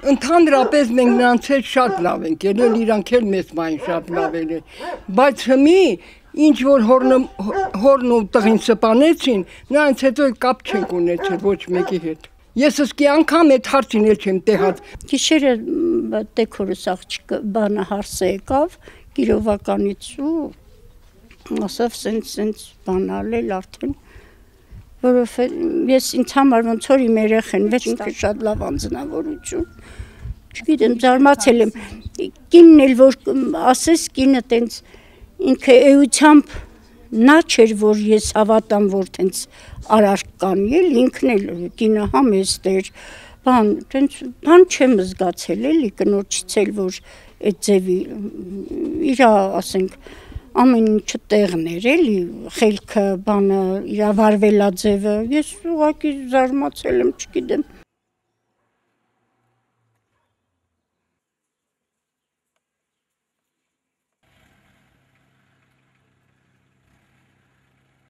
Ընդհանրապես մենք նրանց հետ շատ լավ ենք ելել, իրանք էլ մեզ մայն շատ լավ ելել, բայց հիմի ինչ որ հորն ու տղին սպանեցին, նրանց հետո կապ չենք ունեցել ոչ մեկի հետ։ Ես ըսկի անգամ այդ հարցին էլ չեմ տեղած։ Գիշերը տեքորս աղջիկը բանը հարսը եկավ գիրովականից ու ասավ սենց բանալել արդեն, որովհետև ես ինձ համար ոնց որ իմ երեխեն վեց ինքը շատ լավ անձնավորություն, չգիտեմ զարմացել եմ, կինն էլ որ ասես կինը տենց ինքը էությամբ նա չէր որ ես հավատամ որ տենց արարք կանի էլ ինքն էլ կինը համեստ էր, բան չեմ զգացել էլի կնոջից էլ որ այդ ձևի իրա ասենք ամեն ինչը տեղն էր էլի, խելքը, բանը, իրա վարվելաձևը, ես ուղղակի զարմացել եմ, չգիտեմ